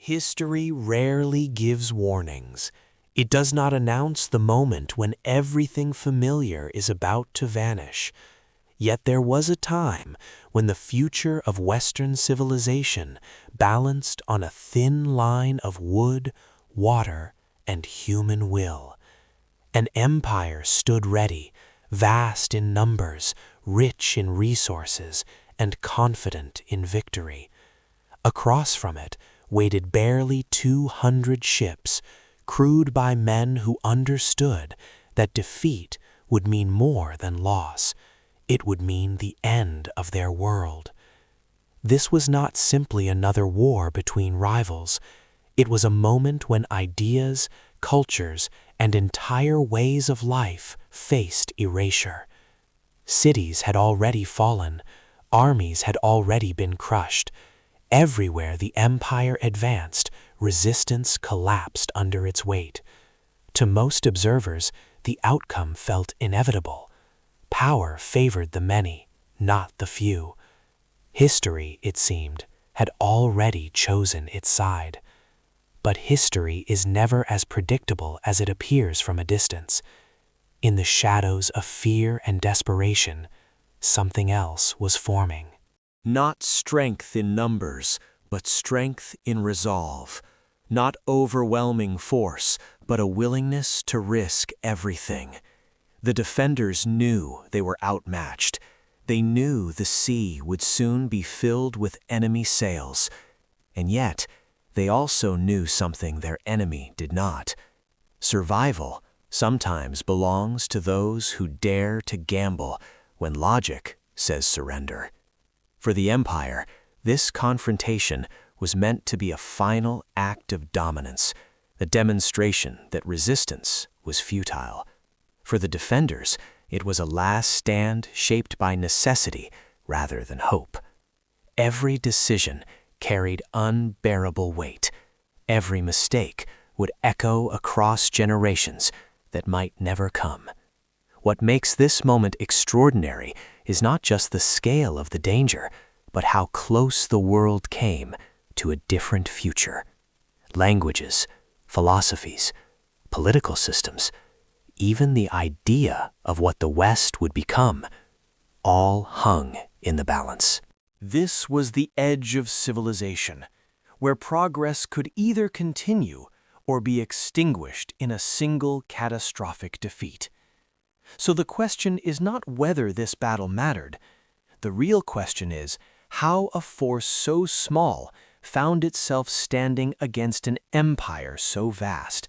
History rarely gives warnings. It does not announce the moment when everything familiar is about to vanish. Yet there was a time when the future of Western civilization balanced on a thin line of wood, water, and human will. An empire stood ready, vast in numbers, rich in resources, and confident in victory. Across from it waited barely 200 ships, crewed by men who understood that defeat would mean more than loss. It would mean the end of their world. This was not simply another war between rivals. It was a moment when ideas, cultures, and entire ways of life faced erasure. Cities had already fallen. Armies had already been crushed. Everywhere the empire advanced, resistance collapsed under its weight. To most observers, the outcome felt inevitable. Power favored the many, not the few. History, it seemed, had already chosen its side. But history is never as predictable as it appears from a distance. In the shadows of fear and desperation, something else was forming. Not strength in numbers, but strength in resolve. Not overwhelming force, but a willingness to risk everything. The defenders knew they were outmatched. They knew the sea would soon be filled with enemy sails. And yet, they also knew something their enemy did not. Survival sometimes belongs to those who dare to gamble when logic says surrender. For the Empire, this confrontation was meant to be a final act of dominance, a demonstration that resistance was futile. For the defenders, it was a last stand shaped by necessity rather than hope. Every decision carried unbearable weight. Every mistake would echo across generations that might never come. What makes this moment extraordinary is not just the scale of the danger, but how close the world came to a different future. Languages, philosophies, political systems, even the idea of what the West would become, all hung in the balance. This was the edge of civilization, where progress could either continue or be extinguished in a single catastrophic defeat. So the question is not whether this battle mattered. The real question is how a force so small found itself standing against an empire so vast,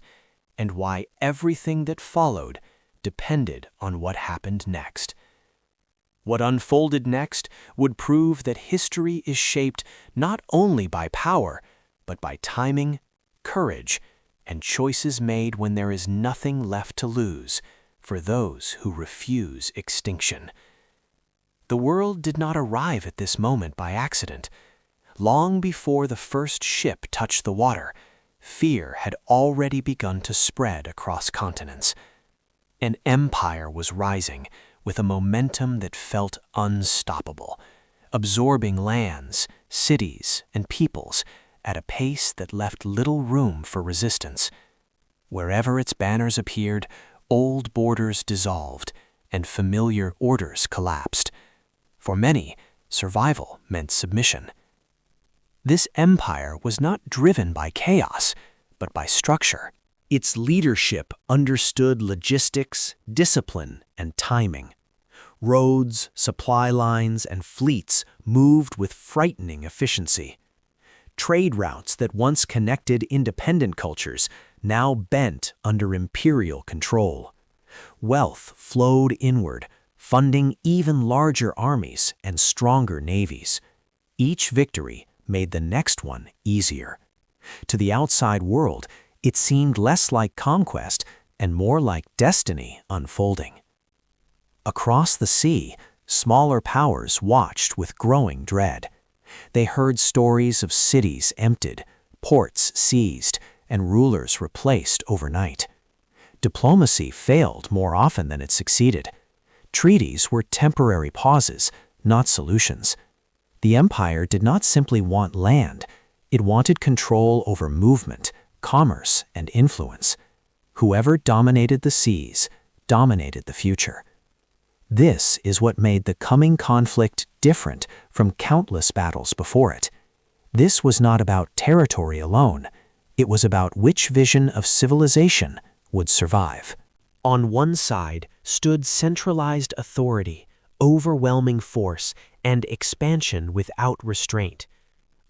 and why everything that followed depended on what happened next. What unfolded next would prove that history is shaped not only by power, but by timing, courage, and choices made when there is nothing left to lose for those who refuse extinction. The world did not arrive at this moment by accident. Long before the first ship touched the water, fear had already begun to spread across continents. An empire was rising with a momentum that felt unstoppable, absorbing lands, cities, and peoples at a pace that left little room for resistance. Wherever its banners appeared, old borders dissolved and familiar orders collapsed. For many, survival meant submission. This empire was not driven by chaos, but by structure. Its leadership understood logistics, discipline, and timing. Roads, supply lines, and fleets moved with frightening efficiency. Trade routes that once connected independent cultures now bent under imperial control. Wealth flowed inward, funding even larger armies and stronger navies. Each victory made the next one easier. To the outside world, it seemed less like conquest and more like destiny unfolding. Across the sea, smaller powers watched with growing dread. They heard stories of cities emptied, ports seized, and rulers replaced overnight. Diplomacy failed more often than it succeeded. Treaties were temporary pauses, not solutions. The empire did not simply want land, It wanted control over movement, commerce, and influence. Whoever dominated the seas dominated the future. This is what made the coming conflict different from countless battles before it. This was not about territory alone. It was about which vision of civilization would survive. On one side stood centralized authority, overwhelming force, and expansion without restraint.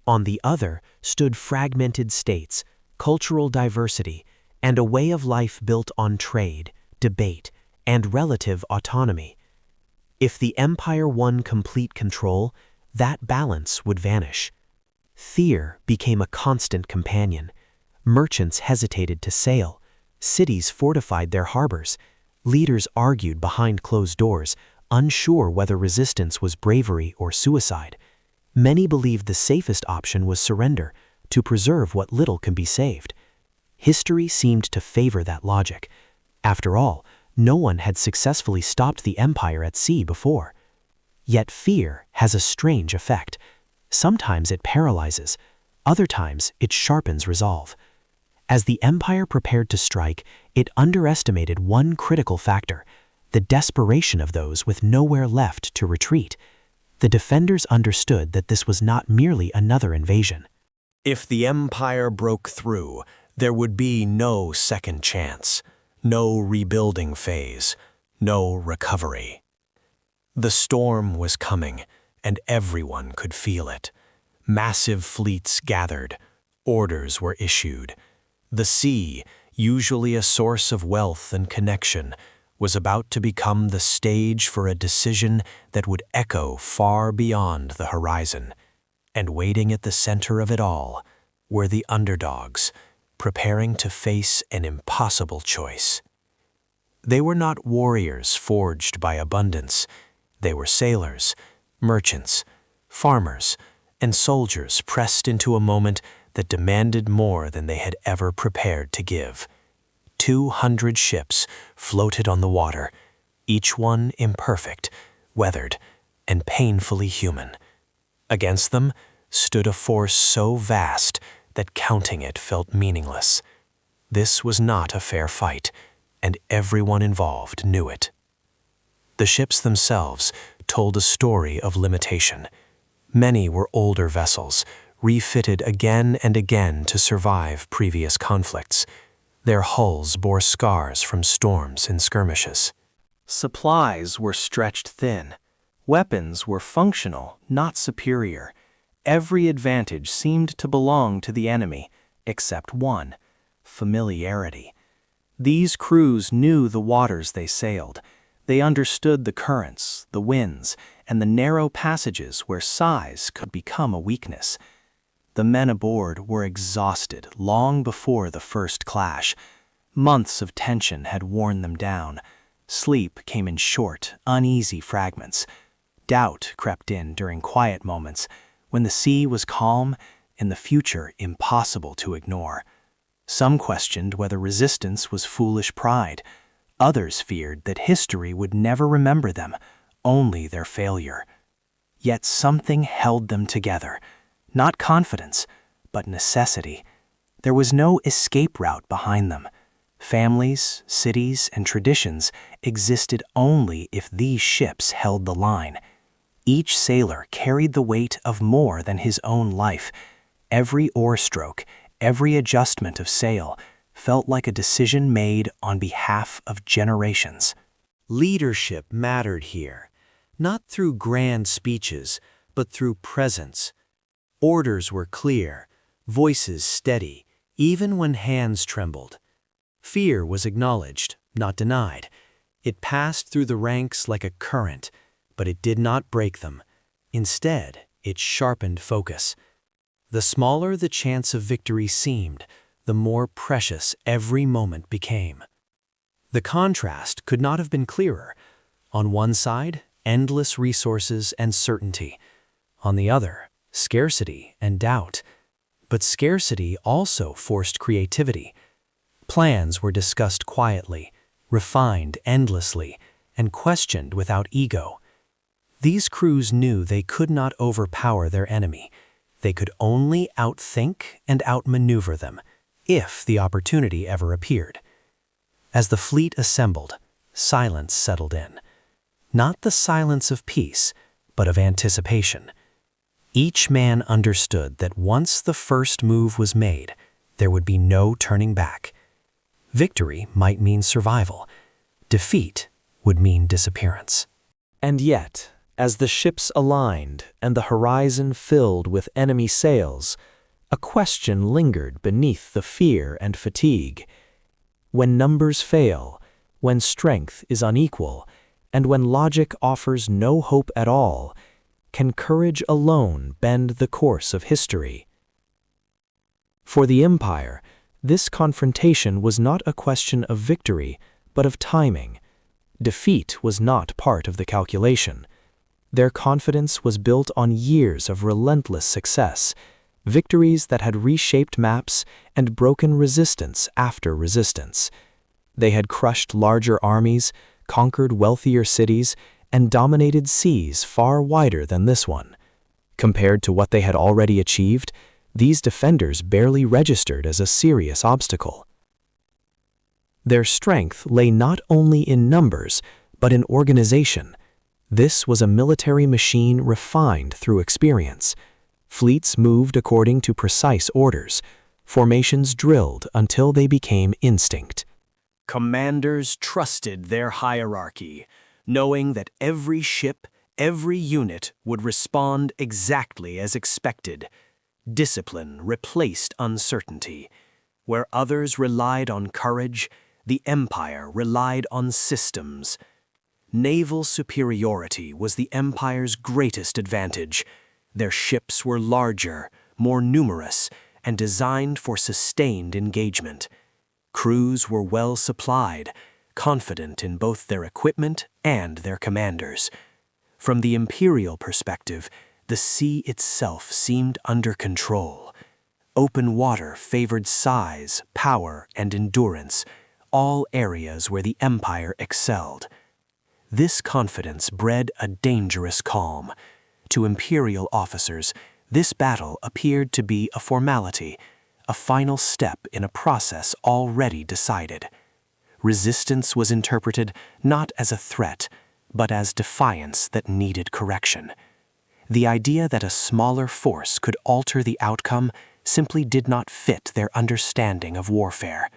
On the other stood fragmented states, cultural diversity, and a way of life built on trade, debate, and relative autonomy. If the empire won complete control, that balance would vanish. Fear became a constant companion. Merchants hesitated to sail. Cities fortified their harbors. Leaders argued behind closed doors, unsure whether resistance was bravery or suicide. Many believed the safest option was surrender, to preserve what little can be saved. History seemed to favor that logic. After all, no one had successfully stopped the empire at sea before. Yet fear has a strange effect. Sometimes it paralyzes, other times it sharpens resolve. As the empire prepared to strike, it underestimated one critical factor: the desperation of those with nowhere left to retreat. The defenders understood that this was not merely another invasion. If the empire broke through, there would be no second chance, no rebuilding phase, no recovery. The storm was coming, and everyone could feel it. Massive fleets gathered, orders were issued. The sea, usually a source of wealth and connection, was about to become the stage for a decision that would echo far beyond the horizon. And waiting at the center of it all were the underdogs, preparing to face an impossible choice. They were not warriors forged by abundance. They were sailors, merchants, farmers, and soldiers pressed into a moment that demanded more than they had ever prepared to give. 200 ships floated on the water, each one imperfect, weathered, and painfully human. Against them stood a force so vast that counting it felt meaningless. This was not a fair fight, and everyone involved knew it. The ships themselves told a story of limitation. Many were older vessels, refitted again and again to survive previous conflicts. Their hulls bore scars from storms and skirmishes. Supplies were stretched thin. Weapons were functional, not superior. Every advantage seemed to belong to the enemy, except one: familiarity. These crews knew the waters they sailed. They understood the currents, the winds, and the narrow passages where size could become a weakness. The men aboard were exhausted long before the first clash. Months of tension had worn them down. Sleep came in short, uneasy fragments. Doubt crept in during quiet moments, when the sea was calm and the future impossible to ignore. Some questioned whether resistance was foolish pride. Others feared that history would never remember them, only their failure. Yet something held them together. Not confidence, but necessity. There was no escape route behind them. Families, cities, and traditions existed only if these ships held the line. Each sailor carried the weight of more than his own life. Every oar stroke, every adjustment of sail, felt like a decision made on behalf of generations. Leadership mattered here, not through grand speeches, but through presence. Orders were clear, voices steady, even when hands trembled. Fear was acknowledged, not denied. It passed through the ranks like a current, but it did not break them. Instead, it sharpened focus. The smaller the chance of victory seemed, the more precious every moment became. The contrast could not have been clearer. On one side, endless resources and certainty. On the other, scarcity and doubt. But scarcity also forced creativity. Plans were discussed quietly, refined endlessly, and questioned without ego. These crews knew they could not overpower their enemy. They could only outthink and outmaneuver them, if the opportunity ever appeared. As the fleet assembled, silence settled in. Not the silence of peace, but of anticipation. Each man understood that once the first move was made, there would be no turning back. Victory might mean survival. Defeat would mean disappearance. And yet, as the ships aligned and the horizon filled with enemy sails, a question lingered beneath the fear and fatigue. When numbers fail, when strength is unequal, and when logic offers no hope at all, can courage alone bend the course of history? For the Empire, this confrontation was not a question of victory, but of timing. Defeat was not part of the calculation. Their confidence was built on years of relentless success, victories that had reshaped maps and broken resistance after resistance. They had crushed larger armies, conquered wealthier cities, and dominated seas far wider than this one. Compared to what they had already achieved, these defenders barely registered as a serious obstacle. Their strength lay not only in numbers, but in organization. This was a military machine refined through experience. Fleets moved according to precise orders, formations drilled until they became instinct. Commanders trusted their hierarchy, knowing that every ship, every unit would respond exactly as expected. Discipline replaced uncertainty. Where others relied on courage, the Empire relied on systems. Naval superiority was the Empire's greatest advantage. Their ships were larger, more numerous, and designed for sustained engagement. Crews were well supplied, confident in both their equipment and their commanders. From the imperial perspective, the sea itself seemed under control. Open water favored size, power, and endurance, all areas where the Empire excelled. This confidence bred a dangerous calm. To imperial officers, this battle appeared to be a formality, a final step in a process already decided. Resistance was interpreted not as a threat, but as defiance that needed correction. The idea that a smaller force could alter the outcome simply did not fit their understanding of warfare.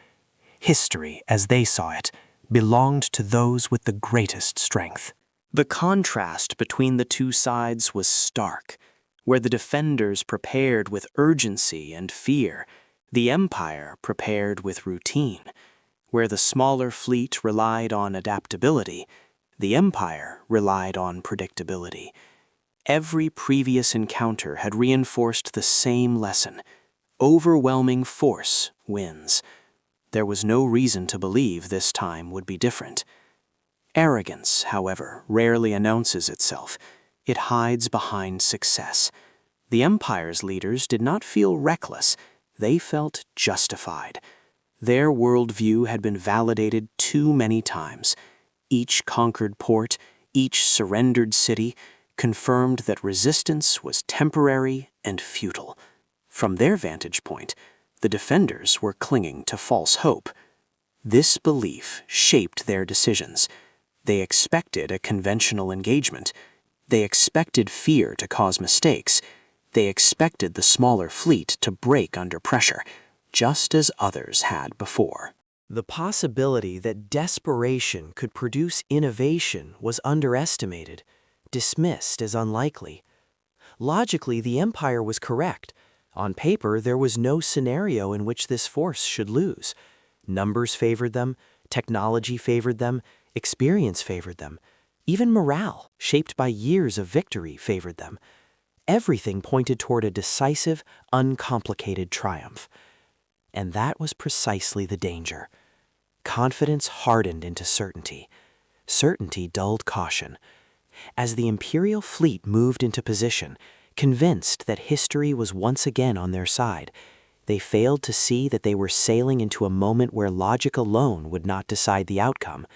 History, as they saw it, belonged to those with the greatest strength. The contrast between the two sides was stark. Where the defenders prepared with urgency and fear, the Empire prepared with routine. Where the smaller fleet relied on adaptability, the Empire relied on predictability. Every previous encounter had reinforced the same lesson: overwhelming force wins. There was no reason to believe this time would be different. Arrogance, however, rarely announces itself. It hides behind success. The Empire's leaders did not feel reckless. They felt justified. Their worldview had been validated too many times. Each conquered port, each surrendered city, confirmed that resistance was temporary and futile. From their vantage point, the defenders were clinging to false hope. This belief shaped their decisions. They expected a conventional engagement. They expected fear to cause mistakes. They expected the smaller fleet to break under pressure, just as others had before. The possibility that desperation could produce innovation was underestimated, dismissed as unlikely. Logically, the Empire was correct. On paper, there was no scenario in which this force should lose. Numbers favored them, technology favored them, experience favored them. Even morale, shaped by years of victory, favored them. Everything pointed toward a decisive, uncomplicated triumph. And that was precisely the danger. Confidence hardened into certainty. Certainty dulled caution. As the Imperial fleet moved into position, convinced that history was once again on their side, they failed to see that they were sailing into a moment where logic alone would not decide the outcome.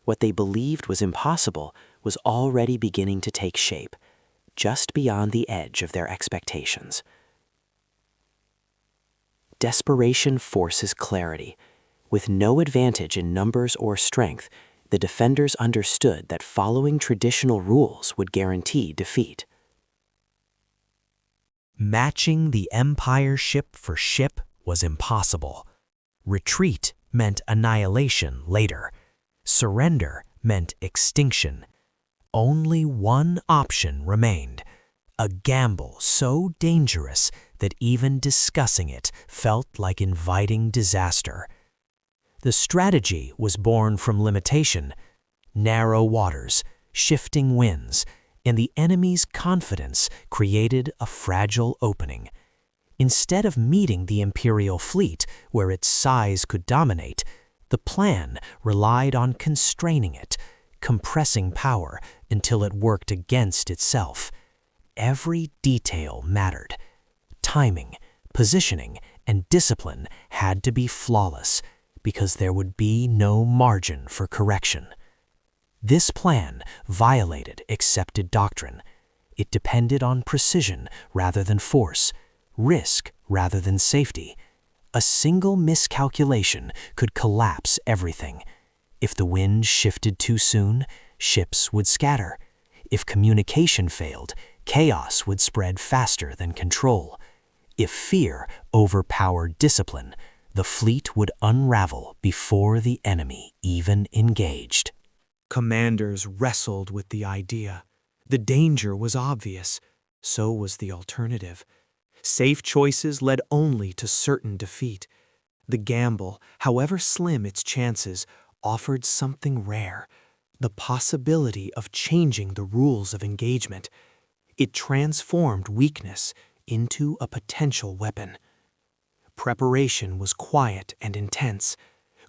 What they believed was impossible was already beginning to take shape. just beyond the edge of their expectations. Desperation forces clarity. With no advantage in numbers or strength, the defenders understood that following traditional rules would guarantee defeat. Matching the Empire ship for ship was impossible. Retreat meant annihilation later. Surrender meant extinction. Only one option remained, a gamble so dangerous that even discussing it felt like inviting disaster. The strategy was born from limitation, narrow waters, shifting winds, and the enemy's confidence created a fragile opening. Instead of meeting the Imperial fleet where its size could dominate, the plan relied on constraining it, compressing power until it worked against itself. Every detail mattered. Timing, positioning, and discipline had to be flawless, because there would be no margin for correction. This plan violated accepted doctrine. It depended on precision rather than force, risk rather than safety. A single miscalculation could collapse everything. If the wind shifted too soon, ships would scatter. If communication failed, chaos would spread faster than control. If fear overpowered discipline, the fleet would unravel before the enemy even engaged. Commanders wrestled with the idea. The danger was obvious. So was the alternative. Safe choices led only to certain defeat. The gamble, however slim its chances, offered something rare, the possibility of changing the rules of engagement. It transformed weakness into a potential weapon. Preparation was quiet and intense.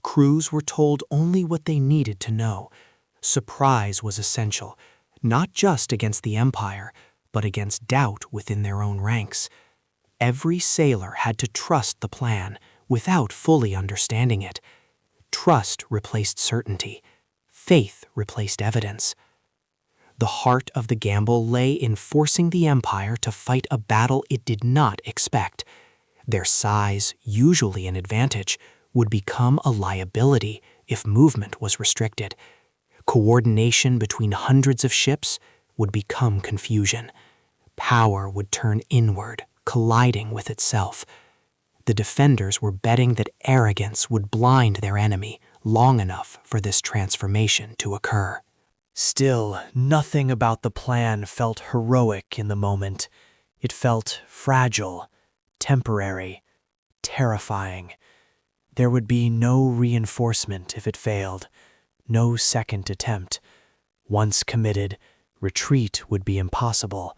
Crews were told only what they needed to know. Surprise was essential, not just against the Empire, but against doubt within their own ranks. Every sailor had to trust the plan without fully understanding it. Trust replaced certainty. Faith replaced evidence. The heart of the gamble lay in forcing the Empire to fight a battle it did not expect. Their size, usually an advantage, would become a liability if movement was restricted. Coordination between hundreds of ships would become confusion. Power would turn inward, colliding with itself. The defenders were betting that arrogance would blind their enemy long enough for this transformation to occur. Still, nothing about the plan felt heroic in the moment. It felt fragile, temporary, terrifying. There would be no reinforcement if it failed, no second attempt. Once committed, retreat would be impossible.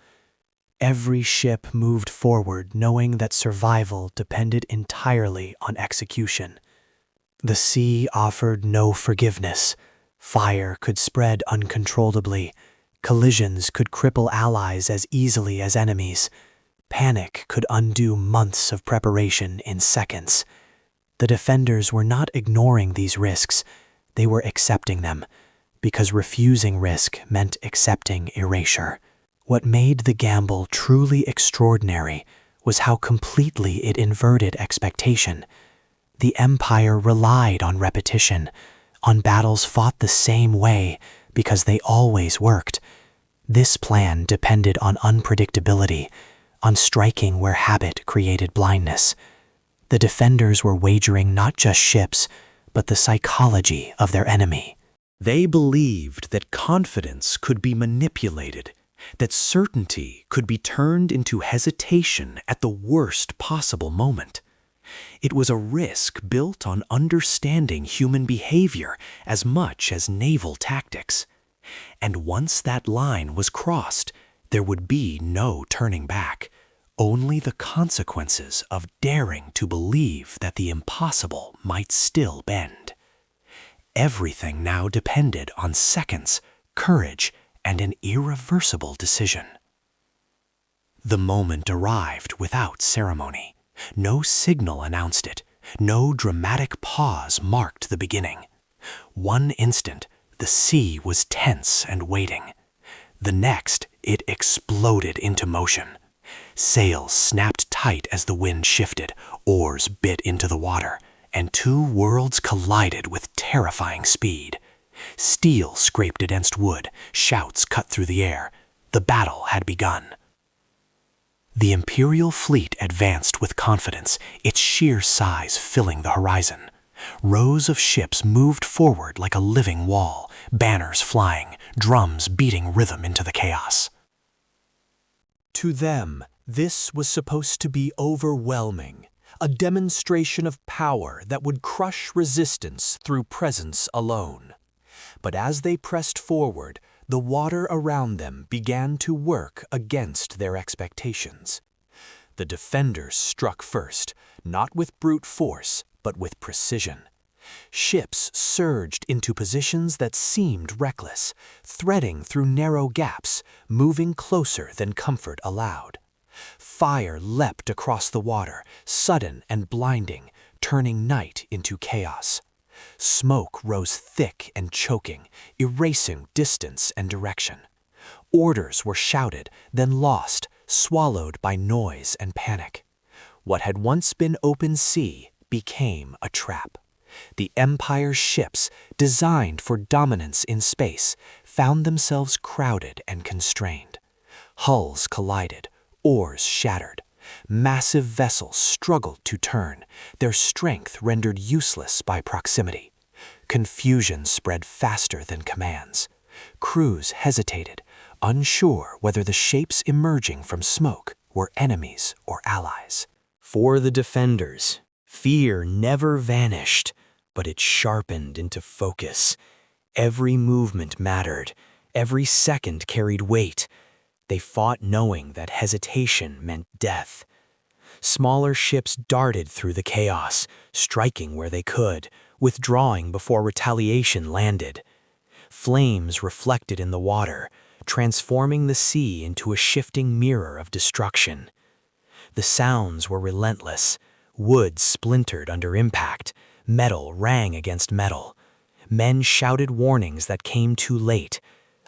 Every ship moved forward knowing that survival depended entirely on execution. The sea offered no forgiveness. Fire could spread uncontrollably. Collisions could cripple allies as easily as enemies. Panic could undo months of preparation in seconds. The defenders were not ignoring these risks. They were accepting them, because refusing risk meant accepting erasure. What made the gamble truly extraordinary was how completely it inverted expectation. The Empire relied on repetition, on battles fought the same way because they always worked. This plan depended on unpredictability, on striking where habit created blindness. The defenders were wagering not just ships, but the psychology of their enemy. They believed that confidence could be manipulated, that certainty could be turned into hesitation at the worst possible moment. It was a risk built on understanding human behavior as much as naval tactics. And once that line was crossed, there would be no turning back, only the consequences of daring to believe that the impossible might still bend. Everything now depended on seconds, courage, and an irreversible decision. The moment arrived without ceremony. No signal announced it. No dramatic pause marked the beginning. One instant, the sea was tense and waiting. The next, it exploded into motion. Sails snapped tight as the wind shifted, oars bit into the water, and two worlds collided with terrifying speed. Steel scraped against wood, shouts cut through the air. The battle had begun. The Imperial fleet advanced with confidence, its sheer size filling the horizon. Rows of ships moved forward like a living wall, banners flying, drums beating rhythm into the chaos. To them, this was supposed to be overwhelming, a demonstration of power that would crush resistance through presence alone. But as they pressed forward, the water around them began to work against their expectations. The defenders struck first, not with brute force, but with precision. Ships surged into positions that seemed reckless, threading through narrow gaps, moving closer than comfort allowed. Fire leapt across the water, sudden and blinding, turning night into chaos. Smoke rose thick and choking, erasing distance and direction. Orders were shouted, then lost, swallowed by noise and panic. What had once been open sea became a trap. The Empire's ships, designed for dominance in space, found themselves crowded and constrained. Hulls collided, oars shattered. Massive vessels struggled to turn, their strength rendered useless by proximity. Confusion spread faster than commands. Crews hesitated, unsure whether the shapes emerging from smoke were enemies or allies. For the defenders, fear never vanished, but it sharpened into focus. Every movement mattered, every second carried weight. They fought knowing that hesitation meant death. Smaller ships darted through the chaos, striking where they could, withdrawing before retaliation landed. Flames reflected in the water, transforming the sea into a shifting mirror of destruction. The sounds were relentless. Wood splintered under impact. Metal rang against metal. Men shouted warnings that came too late.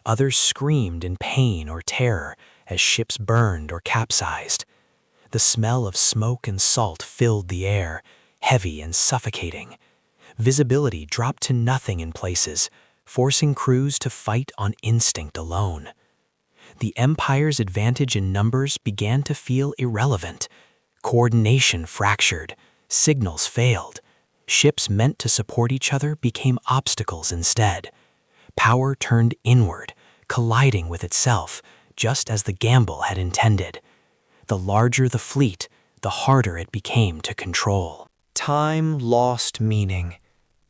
Others screamed in pain or terror as ships burned or capsized. The smell of smoke and salt filled the air, heavy and suffocating. Visibility dropped to nothing in places, forcing crews to fight on instinct alone. The Empire's advantage in numbers began to feel irrelevant. Coordination fractured, signals failed. Ships meant to support each other became obstacles instead. Power turned inward, colliding with itself, just as the gamble had intended. The larger the fleet, the harder it became to control. Time lost meaning.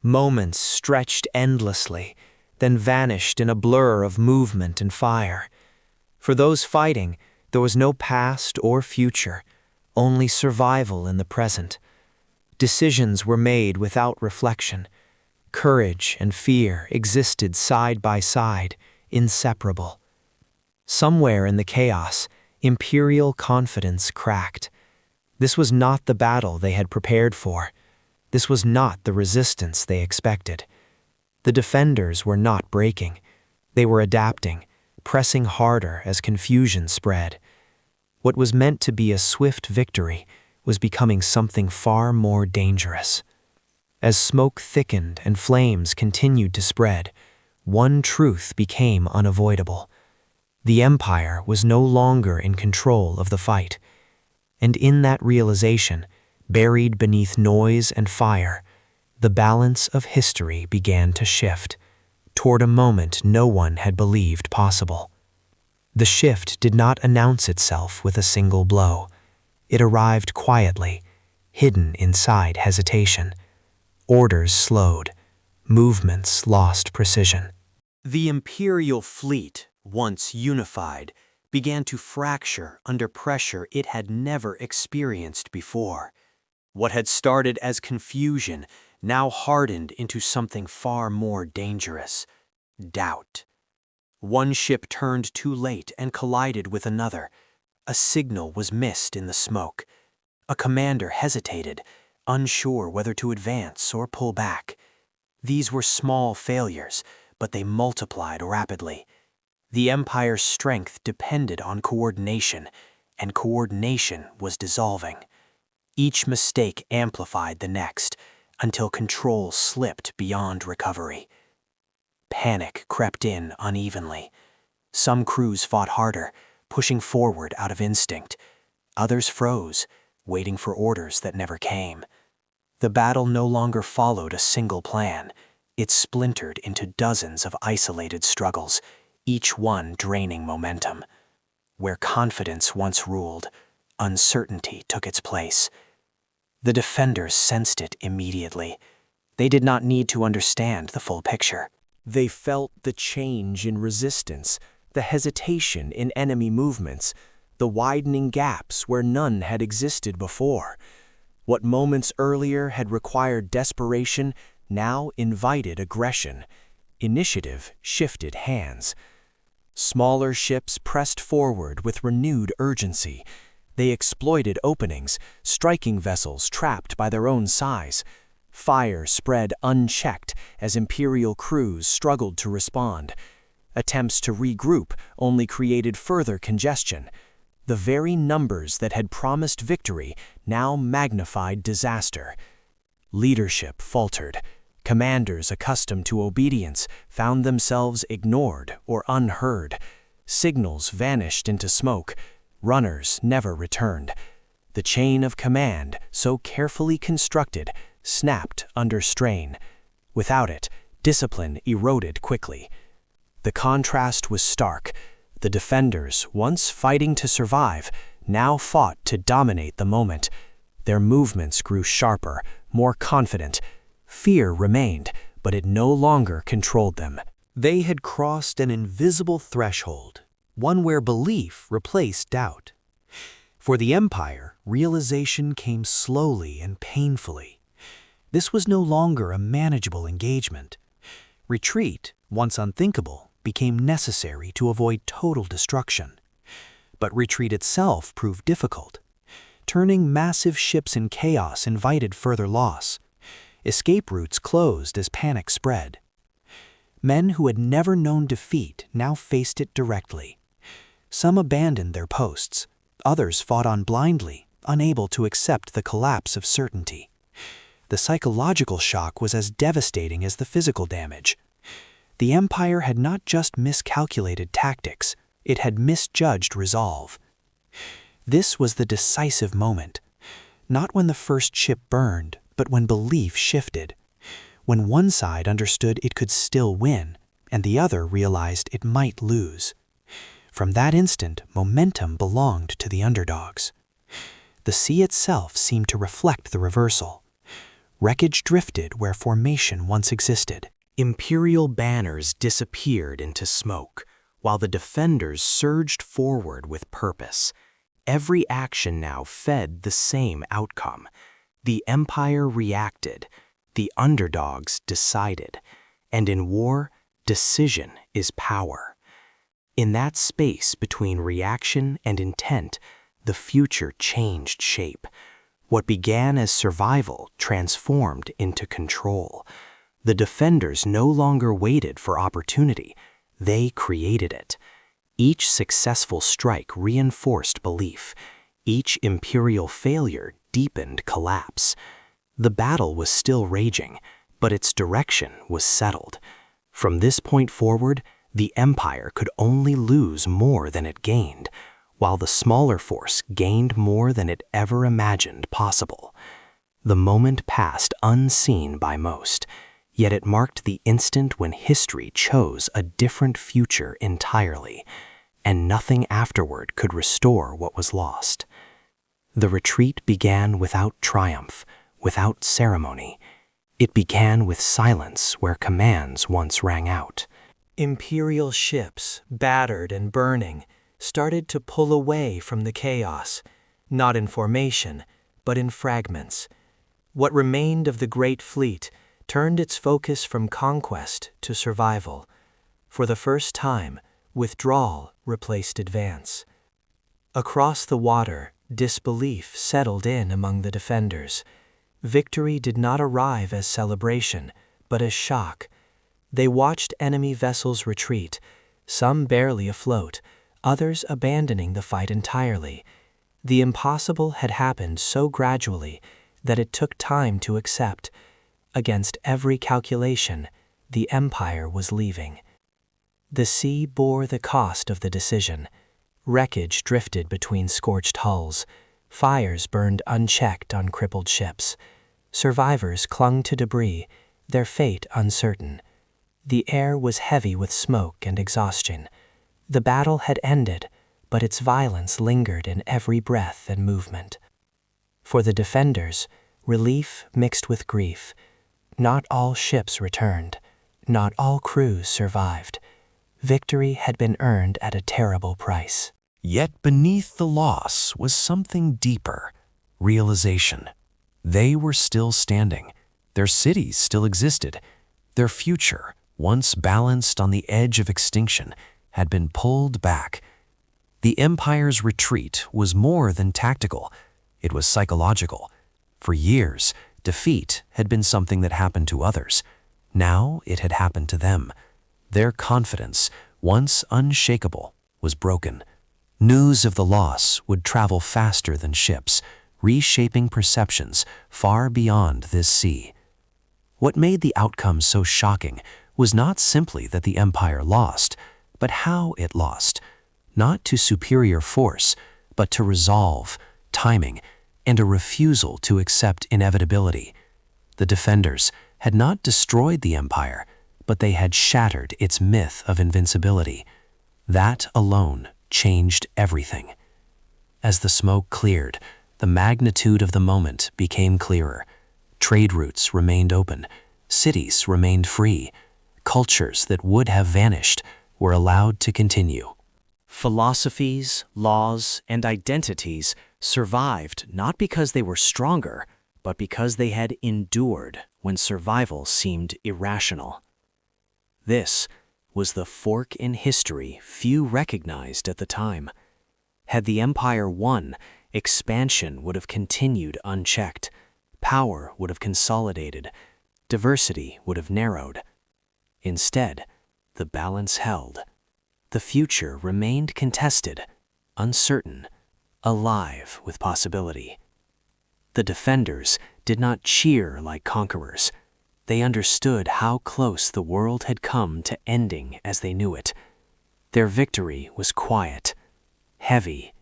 Moments stretched endlessly, then vanished in a blur of movement and fire. For those fighting, there was no past or future, only survival in the present. Decisions were made without reflection. Courage and fear existed side by side, inseparable. Somewhere in the chaos, Imperial confidence cracked. This was not the battle they had prepared for. This was not the resistance they expected. The defenders were not breaking. They were adapting, pressing harder as confusion spread. What was meant to be a swift victory was becoming something far more dangerous. As smoke thickened and flames continued to spread, one truth became unavoidable. The Empire was no longer in control of the fight. And in that realization, buried beneath noise and fire, the balance of history began to shift toward a moment no one had believed possible. The shift did not announce itself with a single blow. It arrived quietly, hidden inside hesitation. Orders slowed. Movements lost precision. The Imperial fleet, once unified, began to fracture under pressure it had never experienced before. What had started as confusion now hardened into something far more dangerous: doubt. One ship turned too late and collided with another. A signal was missed in the smoke. A commander hesitated, unsure whether to advance or pull back. These were small failures, but they multiplied rapidly. The Empire's strength depended on coordination, and coordination was dissolving. Each mistake amplified the next, until control slipped beyond recovery. Panic crept in unevenly. Some crews fought harder, pushing forward out of instinct. Others froze, waiting for orders that never came. The battle no longer followed a single plan. It splintered into dozens of isolated struggles, each one draining momentum. Where confidence once ruled, uncertainty took its place. The defenders sensed it immediately. They did not need to understand the full picture. They felt the change in resistance, the hesitation in enemy movements, the widening gaps where none had existed before. What moments earlier had required desperation now invited aggression. Initiative shifted hands. Smaller ships pressed forward with renewed urgency. They exploited openings, striking vessels trapped by their own size. Fire spread unchecked as Imperial crews struggled to respond. Attempts to regroup only created further congestion. The very numbers that had promised victory now magnified disaster. Leadership faltered. Commanders accustomed to obedience found themselves ignored or unheard. Signals vanished into smoke. Runners never returned. The chain of command, so carefully constructed, snapped under strain. Without it, discipline eroded quickly. The contrast was stark. The defenders, once fighting to survive, now fought to dominate the moment. Their movements grew sharper, more confident. Fear remained, but it no longer controlled them. They had crossed an invisible threshold, one where belief replaced doubt. For the Empire, realization came slowly and painfully. This was no longer a manageable engagement. Retreat, once unthinkable, became necessary to avoid total destruction. But retreat itself proved difficult. Turning massive ships in chaos invited further loss. Escape routes closed as panic spread. Men who had never known defeat now faced it directly. Some abandoned their posts. Others fought on blindly, unable to accept the collapse of certainty. The psychological shock was as devastating as the physical damage. The Empire had not just miscalculated tactics, it had misjudged resolve. This was the decisive moment, not when the first ship burned, but when belief shifted. When one side understood it could still win, and the other realized it might lose. From that instant, momentum belonged to the underdogs. The sea itself seemed to reflect the reversal. Wreckage drifted where formation once existed. Imperial banners disappeared into smoke, while the defenders surged forward with purpose. Every action now fed the same outcome. The Empire reacted, the underdogs decided, and in war, decision is power. In that space between reaction and intent, the future changed shape. What began as survival transformed into control. The defenders no longer waited for opportunity, they created it. Each successful strike reinforced belief. Each Imperial failure deepened collapse. The battle was still raging, but its direction was settled. From this point forward, the Empire could only lose more than it gained, while the smaller force gained more than it ever imagined possible. The moment passed unseen by most, yet it marked the instant when history chose a different future entirely, and nothing afterward could restore what was lost. The retreat began without triumph, without ceremony. It began with silence where commands once rang out. Imperial ships, battered and burning, started to pull away from the chaos, not in formation, but in fragments. What remained of the great fleet turned its focus from conquest to survival. For the first time, withdrawal replaced advance. Across the water, disbelief settled in among the defenders. Victory did not arrive as celebration, but as shock. They watched enemy vessels retreat, some barely afloat, others abandoning the fight entirely. The impossible had happened so gradually that it took time to accept. Against every calculation, the empire was leaving. The sea bore the cost of the decision. Wreckage drifted between scorched hulls. Fires burned unchecked on crippled ships. Survivors clung to debris, their fate uncertain. The air was heavy with smoke and exhaustion. The battle had ended, but its violence lingered in every breath and movement. For the defenders, relief mixed with grief. Not all ships returned. Not all crews survived. Victory had been earned at a terrible price. Yet beneath the loss was something deeper, realization. They were still standing. Their cities still existed. Their future, once balanced on the edge of extinction, had been pulled back. The empire's retreat was more than tactical. It was psychological. For years, defeat had been something that happened to others. Now it had happened to them. Their confidence, once unshakable, was broken. News of the loss would travel faster than ships, reshaping perceptions far beyond this sea. What made the outcome so shocking was not simply that the empire lost, but how it lost. Not to superior force, but to resolve, timing, and a refusal to accept inevitability. The defenders had not destroyed the empire, but they had shattered its myth of invincibility. That alone changed everything. As the smoke cleared, the magnitude of the moment became clearer. Trade routes remained open, cities remained free, cultures that would have vanished were allowed to continue. Philosophies, laws, and identities survived not because they were stronger, but because they had endured when survival seemed irrational. This was the fork in history few recognized at the time. Had the empire won, expansion would have continued unchecked, power would have consolidated, diversity would have narrowed. Instead, the balance held. The future remained contested, uncertain, alive with possibility. The defenders did not cheer like conquerors. They understood how close the world had come to ending as they knew it. Their victory was quiet, heavy,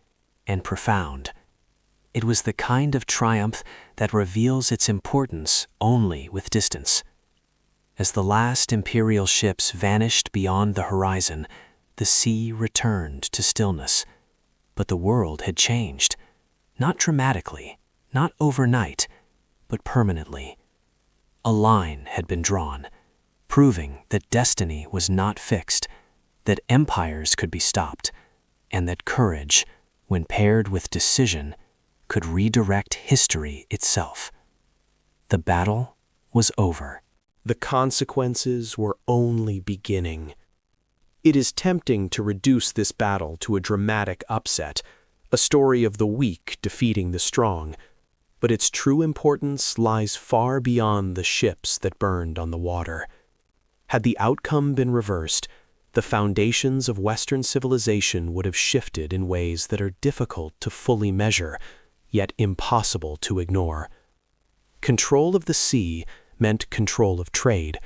and profound. It was the kind of triumph that reveals its importance only with distance. As the last imperial ships vanished beyond the horizon, the sea returned to stillness. But the world had changed, not dramatically, not overnight, but permanently. A line had been drawn, proving that destiny was not fixed, that empires could be stopped, and that courage, when paired with decision, could redirect history itself. The battle was over. The consequences were only beginning. It is tempting to reduce this battle to a dramatic upset, a story of the weak defeating the strong, but its true importance lies far beyond the ships that burned on the water. Had the outcome been reversed, the foundations of Western civilization would have shifted in ways that are difficult to fully measure, yet impossible to ignore. Control of the sea meant control of trade.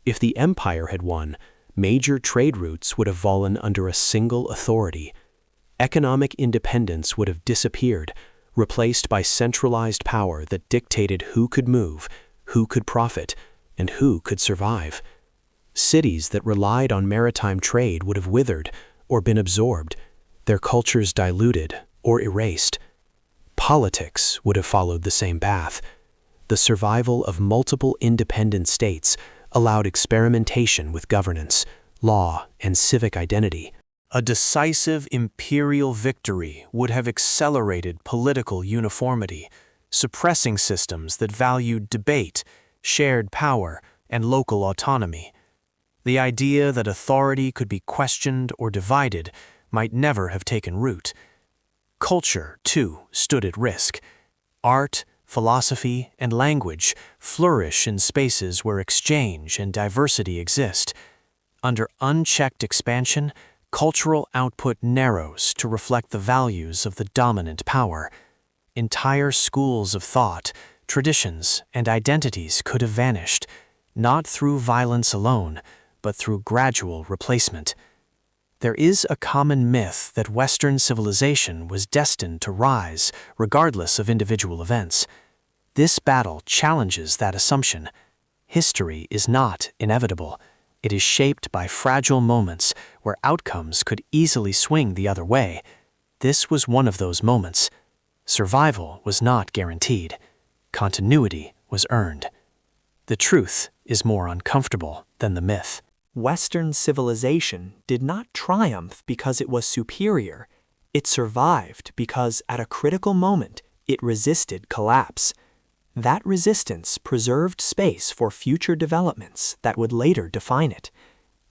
If the empire had won, major trade routes would have fallen under a single authority. Economic independence would have disappeared, replaced by centralized power that dictated who could move, who could profit, and who could survive. Cities that relied on maritime trade would have withered or been absorbed, their cultures diluted or erased. Politics would have followed the same path. The survival of multiple independent states allowed experimentation with governance, law, and civic identity. A decisive imperial victory would have accelerated political uniformity, suppressing systems that valued debate, shared power, and local autonomy. The idea that authority could be questioned or divided might never have taken root. Culture, too, stood at risk. Art, philosophy, and language flourish in spaces where exchange and diversity exist. Under unchecked expansion, cultural output narrows to reflect the values of the dominant power. Entire schools of thought, traditions, and identities could have vanished, not through violence alone, but through gradual replacement. There is a common myth that Western civilization was destined to rise regardless of individual events. This battle challenges that assumption. History is not inevitable. It is shaped by fragile moments where outcomes could easily swing the other way. This was one of those moments. Survival was not guaranteed. Continuity was earned. The truth is more uncomfortable than the myth. Western civilization did not triumph because it was superior. It survived because at a critical moment it resisted collapse. That resistance preserved space for future developments that would later define it.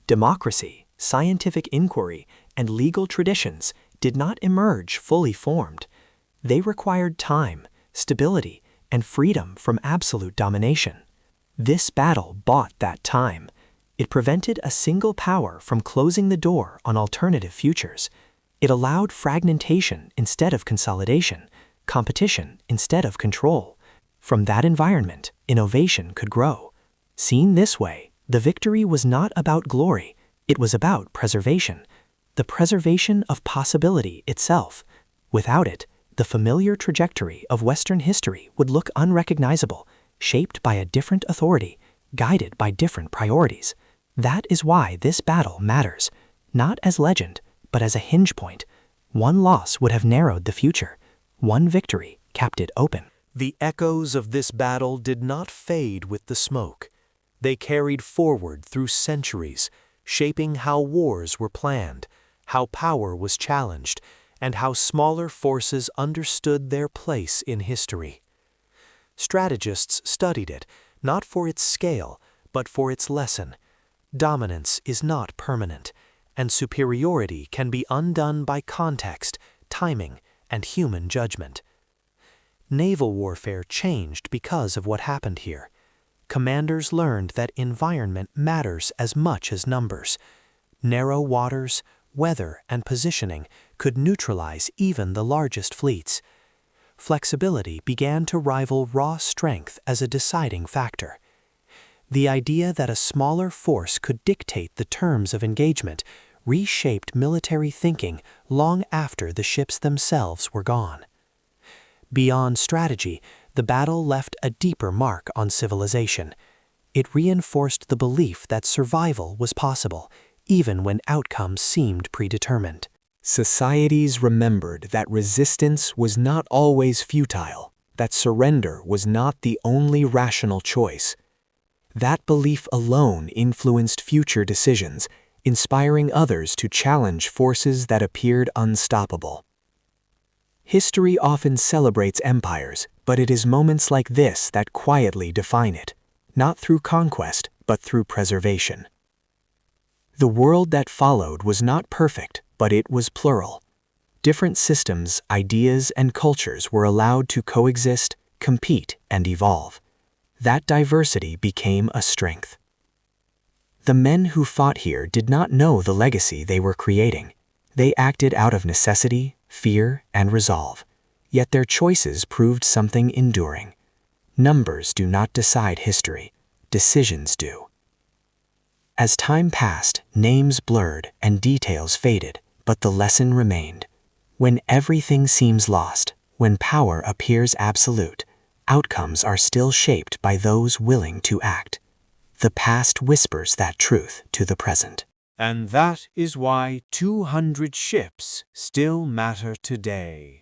Democracy, scientific inquiry, and legal traditions did not emerge fully formed. They required time, stability, and freedom from absolute domination. This battle bought that time. It prevented a single power from closing the door on alternative futures. It allowed fragmentation instead of consolidation, competition instead of control. From that environment, innovation could grow. Seen this way, the victory was not about glory, it was about preservation. The preservation of possibility itself. Without it, the familiar trajectory of Western history would look unrecognizable, shaped by a different authority, guided by different priorities. That is why this battle matters, not as legend, but as a hinge point. One loss would have narrowed the future. One victory kept it open. The echoes of this battle did not fade with the smoke. They carried forward through centuries, shaping how wars were planned, how power was challenged, and how smaller forces understood their place in history. Strategists studied it, not for its scale, but for its lesson. Dominance is not permanent, and superiority can be undone by context, timing, and human judgment. Naval warfare changed because of what happened here. Commanders learned that environment matters as much as numbers. Narrow waters, weather, and positioning could neutralize even the largest fleets. Flexibility began to rival raw strength as a deciding factor. The idea that a smaller force could dictate the terms of engagement reshaped military thinking long after the ships themselves were gone. Beyond strategy, the battle left a deeper mark on civilization. It reinforced the belief that survival was possible, even when outcomes seemed predetermined. Societies remembered that resistance was not always futile, that surrender was not the only rational choice. That belief alone influenced future decisions, inspiring others to challenge forces that appeared unstoppable. History often celebrates empires, but it is moments like this that quietly define it, not through conquest, but through preservation. The world that followed was not perfect, but it was plural. Different systems, ideas, and cultures were allowed to coexist, compete, and evolve. That diversity became a strength. The men who fought here did not know the legacy they were creating. They acted out of necessity, fear, and resolve. Yet their choices proved something enduring. Numbers do not decide history. Decisions do. As time passed, names blurred and details faded, but the lesson remained. When everything seems lost, when power appears absolute, outcomes are still shaped by those willing to act. The past whispers that truth to the present. And that is why 200 ships still matter today.